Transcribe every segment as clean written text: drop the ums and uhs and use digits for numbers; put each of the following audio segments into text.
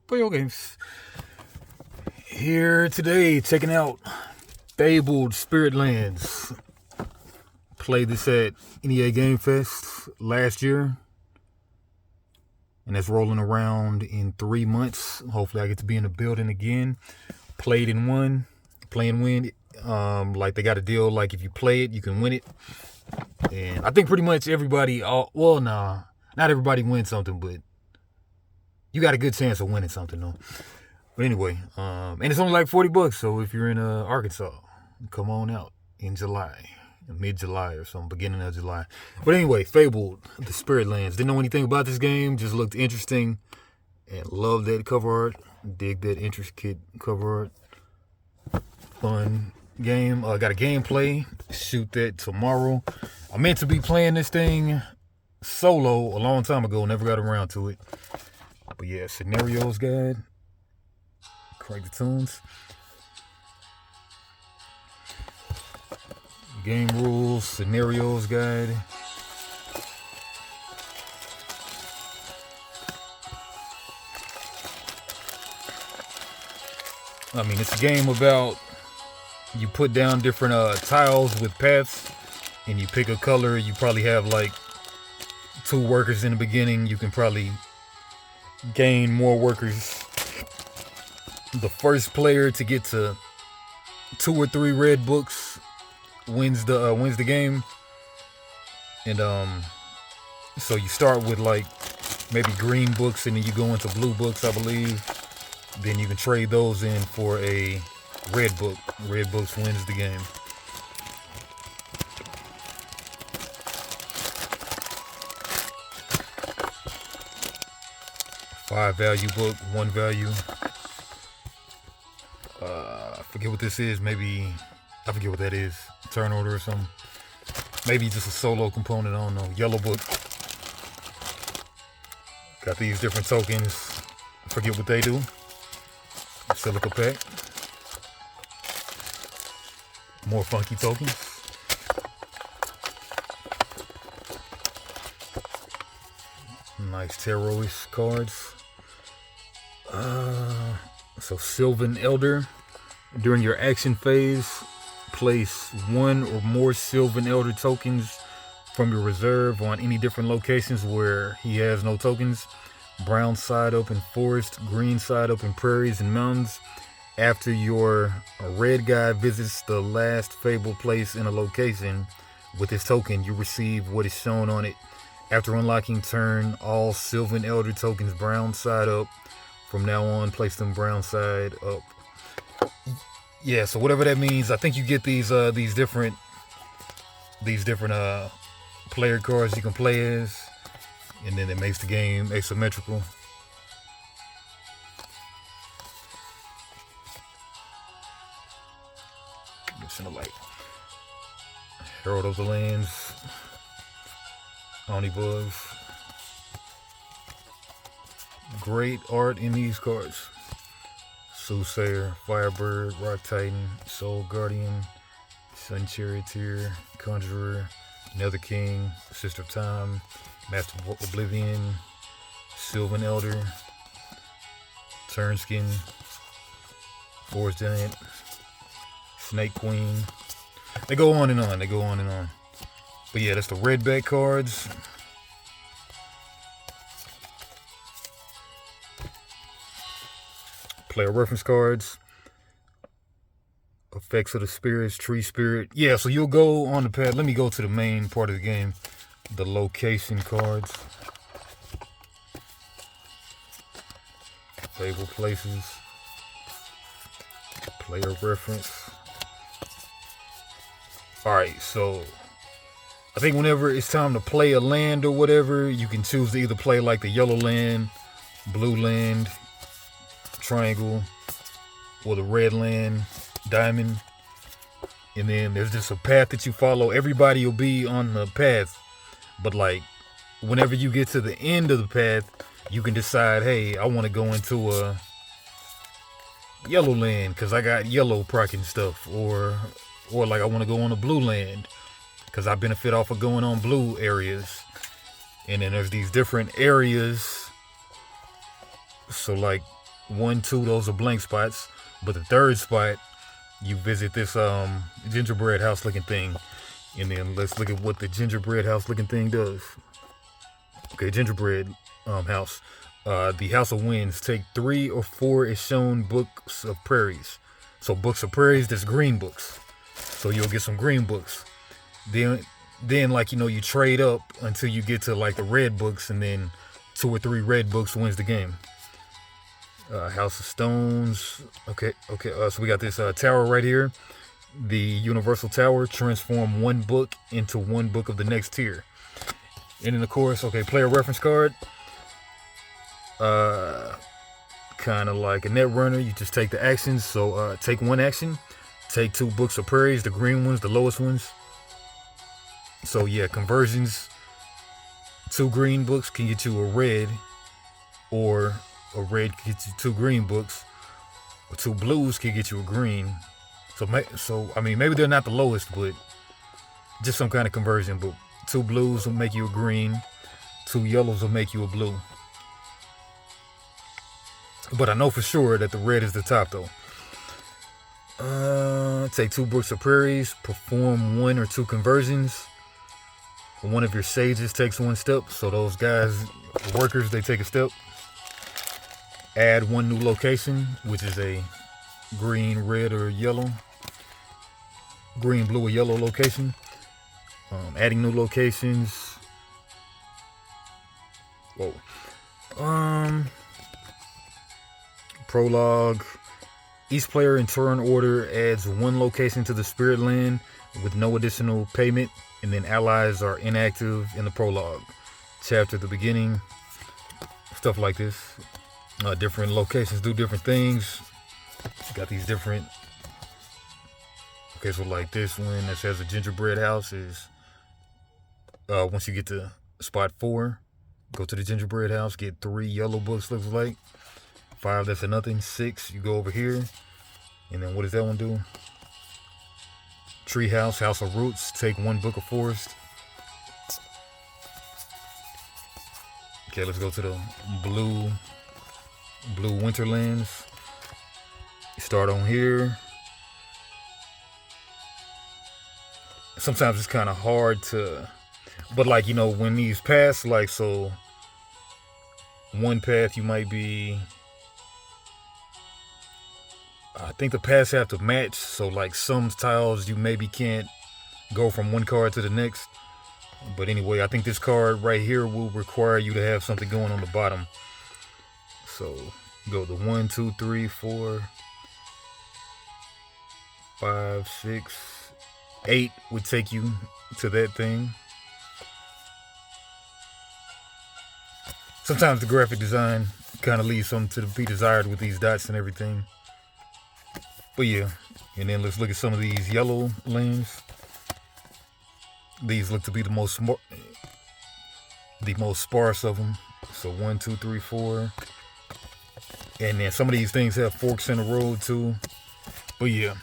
play your games. Here today, checking out Fabled Spirit Lands. Played this at NEA Game Fest last year. And that's rolling around in 3 months. Hopefully I get to be in the building again. Played and won. Play and win. Like they got a deal, like if you play it, you can win it. And I think pretty much everybody, not everybody wins something, but you got a good chance of winning something though. But anyway, and it's only like $40, so if you're in Arkansas, come on out in July, mid-July or something, beginning of July. But anyway, Fabled, the Spirit Lands. Didn't know anything about this game, just looked interesting, and loved that cover art. Dig that intricate cover art. Fun game. Got a gameplay. Shoot that tomorrow. I meant to be playing this thing solo a long time ago. Never got around to it. But yeah, scenarios guide. Crank the tunes. Game rules, scenarios guide. I mean, it's a game about you put down different tiles with paths and you pick a color. You probably have like 2 workers in the beginning. You can probably gain more workers. The first player to get to 2 or 3 red books wins the game. And so you start with like maybe green books and then you go into blue books, I believe. Then you can trade those in for a red book. Red books wins the game. $5 value book, 1 value. I forget what this is. Maybe I forget what that is. Turn order or something. Maybe just a solo component. I don't know. Yellow book. Got these different tokens. I forget what they do. Silica pack. More funky tokens. Nice tarot-ish cards. So Sylvan Elder. During your action phase, place 1 or more Sylvan Elder tokens from your reserve on any different locations where he has no tokens. Brown side up in forest, green side up in prairies and mountains. After your red guy visits the last Fabled place in a location with his token, you receive what is shown on it. After unlocking turn, all Sylvan Elder tokens brown side up. From now on, place them brown side up. Yeah, so whatever that means, I think you get these different player cards you can play as, and then it makes the game asymmetrical. It's in the light. Herald of the Lands, Omnibugs. Great art in these cards. Soothsayer, Firebird, Rock Titan, Soul Guardian, Sun Charioteer, Conjurer, Nether King, Sister of Time, Master of Oblivion, Sylvan Elder, Turnskin, Forest Giant, Snake Queen. They go on and on. They go on and on. But yeah, that's the red back cards. Player reference cards. Effects of the spirits, tree spirit. Yeah, so you'll go on the pad. Let me go to the main part of the game. The location cards. Fabled places. Player reference. Alright, so I think whenever it's time to play a land or whatever, you can choose to either play like the yellow land, blue land, triangle, or the red land, diamond. And then there's just a path that you follow. Everybody will be on the path, but like whenever you get to the end of the path, you can decide, hey, I want to go into a yellow land because I got yellow proccing stuff, or like I want to go on a blue land because I benefit off of going on blue areas. And then there's these different areas. So like 1, 2, those are blank spots. But the third spot, you visit this gingerbread house looking thing. And then let's look at what the gingerbread house looking thing does. Okay, gingerbread house. The House of Winds. Take 3 or 4 as shown books of prairies. So books of prairies, that's green books. So you'll get some green books. Then like, you trade up until you get to like the red books, and then 2 or 3 red books wins the game. House of Stones. Okay. So we got this tower right here. The Universal Tower. Transform 1 book into 1 book of the next tier. And then of course, player reference card. Kind of like a net runner. You just take the actions. So take 1 action. Take 2 books of prairies, the green ones, the lowest ones. So yeah, conversions. 2 green books can get you a red, or a red can get you 2 green books, or 2 blues can get you a green. So I mean, maybe they're not the lowest, but just some kind of conversion. But 2 blues will make you a green, 2 yellows will make you a blue. But I know for sure that the red is the top though. Take 2 books of prairies, perform 1 or 2 conversions. One of your sages takes 1 step, so those guys, the workers, they take a step. Add 1 new location, which is a green, red, or yellow. Green, blue, or yellow location. Adding new locations. Whoa. Prologue. Each player in turn order adds 1 location to the spirit land with no additional payment, and then allies are inactive in the prologue. Chapter at the beginning. Stuff like this. Different locations do different things. Got these different. Okay, so like this one that says a gingerbread house is once you get to spot 4, go to the gingerbread house, get 3 yellow books, looks like. 5, that's a nothing. 6, you go over here. And then what does that one do? Tree house, house of roots. Take 1 book of forest. Okay, let's go to the blue winterlands. Start on here. Sometimes it's kind of hard to, but like, when these pass, like, so one path you might be, I think the paths have to match. So like some tiles you maybe can't go from one card to the next. But anyway, I think this card right here will require you to have something going on the bottom. So go to 1, 2, 3, 4, 5, 6, 8 would take you to that thing. Sometimes the graphic design kind of leaves something to be desired with these dots and everything. But yeah, and then let's look at some of these yellow lands. These look to be the most sparse of them. So 1, 2, 3, 4. And then some of these things have forks in the road too. But yeah,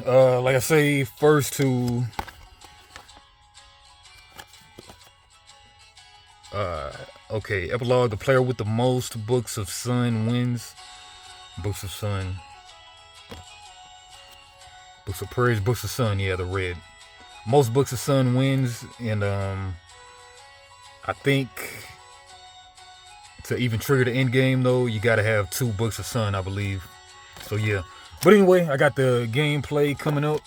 like I say, first to okay, epilogue. The player with the most books of sun wins. Books of sun. Books of prairies, books of sun, yeah, the red. Most books of sun wins, and I think to even trigger the end game though, you gotta have 2 books of sun, I believe. So yeah. But anyway, I got the gameplay coming up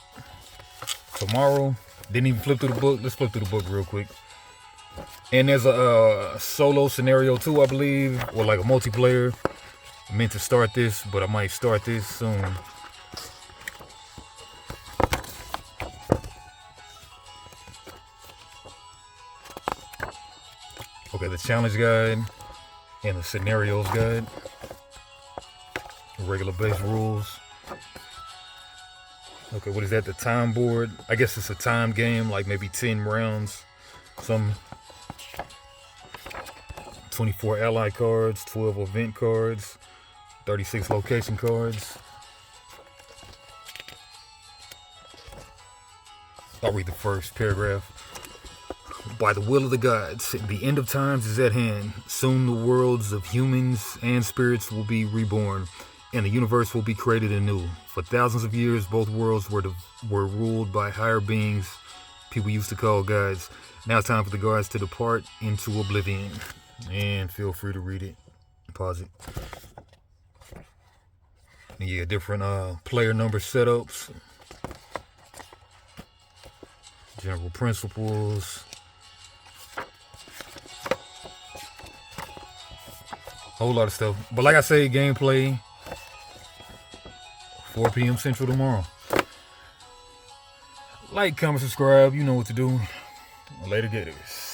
tomorrow. Didn't even flip through the book. Let's flip through the book real quick. And there's a solo scenario too, I believe, or like a multiplayer. I meant to start this, but I might start this soon. Okay, the challenge guide and the scenarios guide. Regular base rules. Okay, what is that? The time board. I guess it's a time game, like maybe 10 rounds. Some 24 ally cards, 12 event cards, 36 location cards. I'll read the first paragraph. By the will of the gods, the end of times is at hand. Soon the worlds of humans and spirits will be reborn, and the universe will be created anew. For thousands of years, both worlds were ruled by higher beings people used to call gods. Now it's time for the gods to depart into oblivion. And feel free to read it. Pause it. And yeah, different player number setups. General principles. Whole lot of stuff. But like I say, gameplay 4 p.m. Central tomorrow. Like, comment, subscribe. You know what to do. Later, gators.